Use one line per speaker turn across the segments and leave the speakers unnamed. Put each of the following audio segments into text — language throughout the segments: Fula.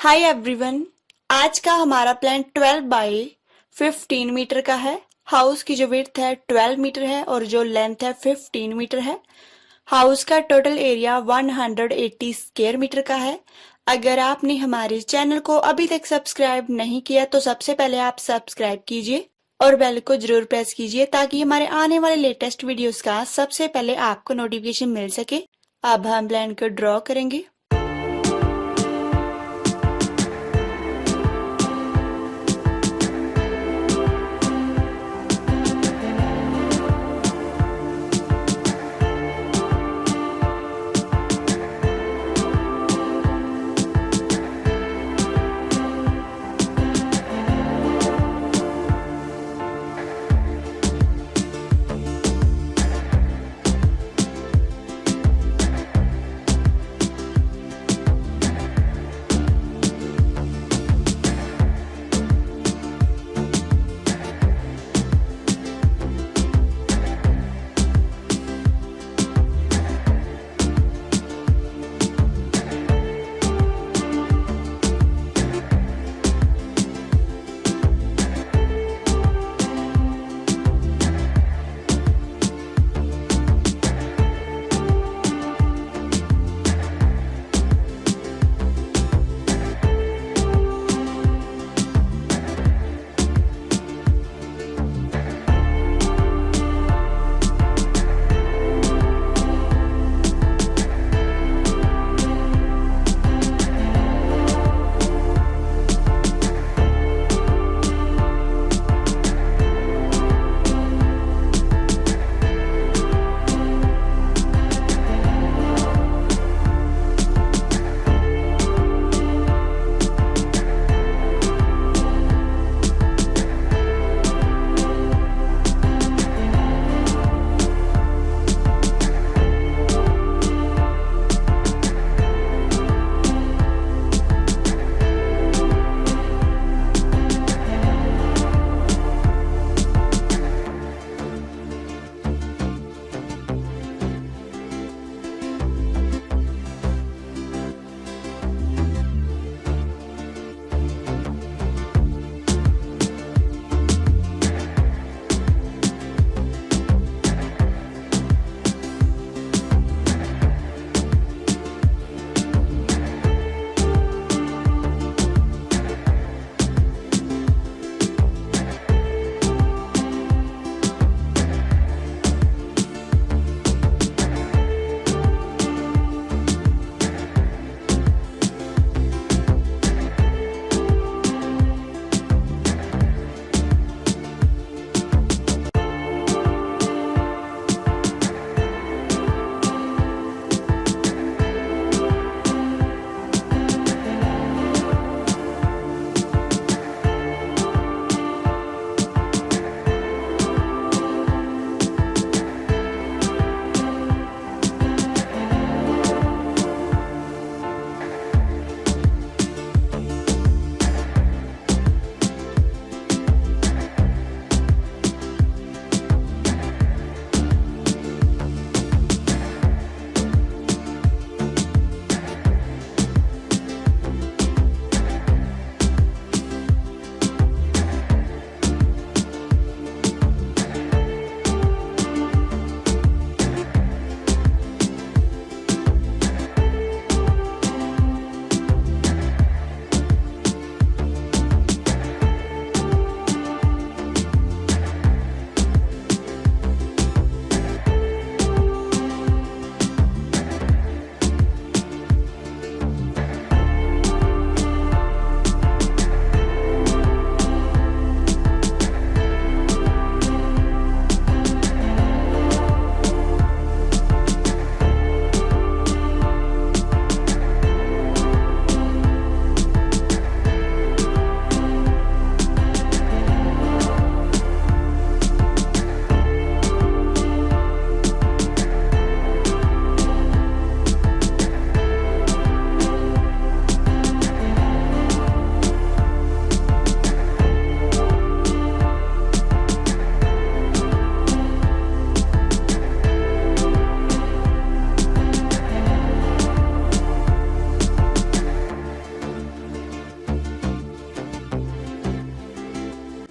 Hi everyone. आज का हमारा प्लान 12 बाई 15 मीटर का है। हाउस की जो विड्थ है 12 मीटर है और जो लेंथ है 15 मीटर है। हाउस का टोटल एरिया 180 स्क्वायर मीटर का है। अगर आपने हमारे चैनल को अभी तक सब्सक्राइब नहीं किया तो सबसे पहले आप सब्सक्राइब कीजिए और बेल को जरूर प्रेस कीजिए ताकि हमारे आने वाले लेटेस्ट वीडियोस का सबसे पहले आपको नोटिफिकेशन मिल सके। अब हम प्लान को ड्रॉ करेंगे।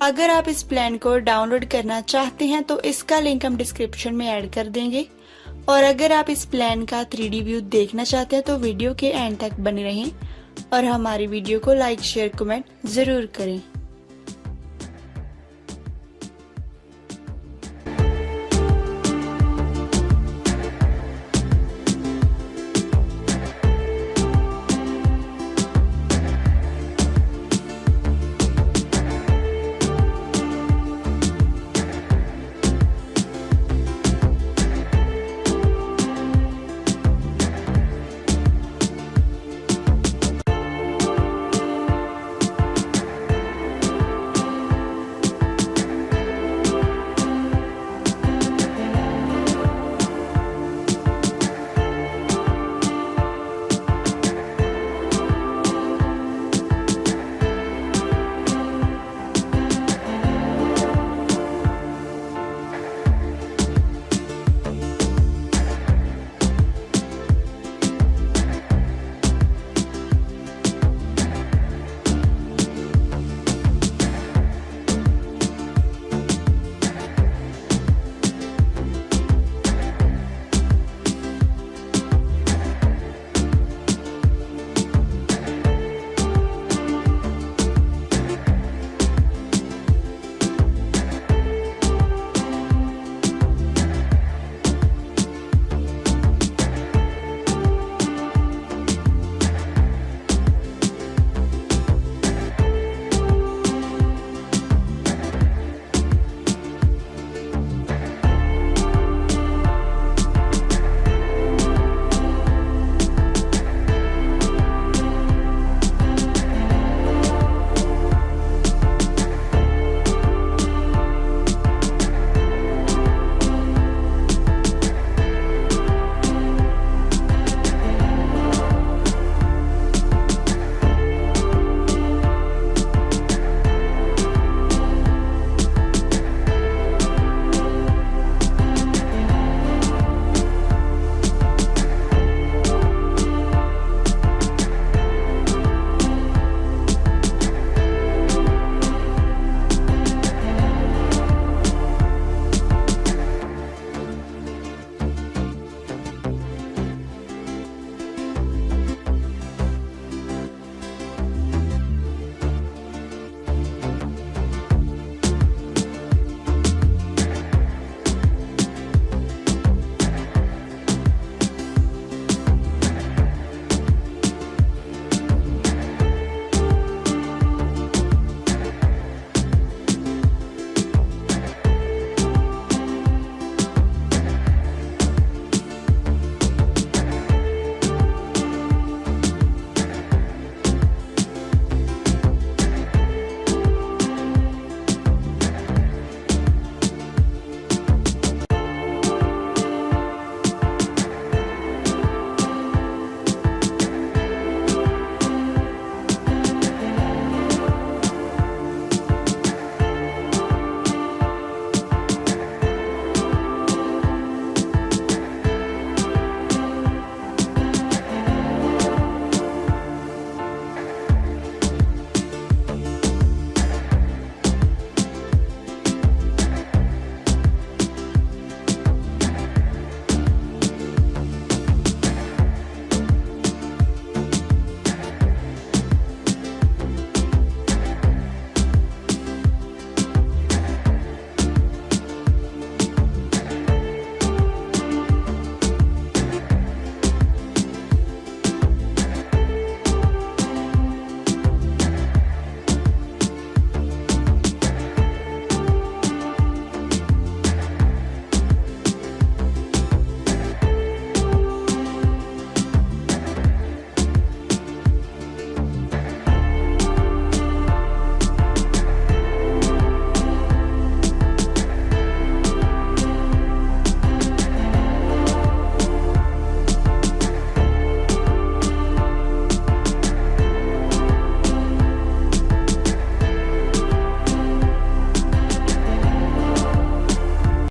अगर आप इस प्लान को डाउनलोड करना चाहते हैं तो इसका लिंक हम डिस्क्रिप्शन में ऐड कर देंगे। और अगर आप इस प्लान का 3D व्यू देखना चाहते हैं तो वीडियो के एंड तक बने रहें और हमारी वीडियो को लाइक शेयर कमेंट जरूर करें।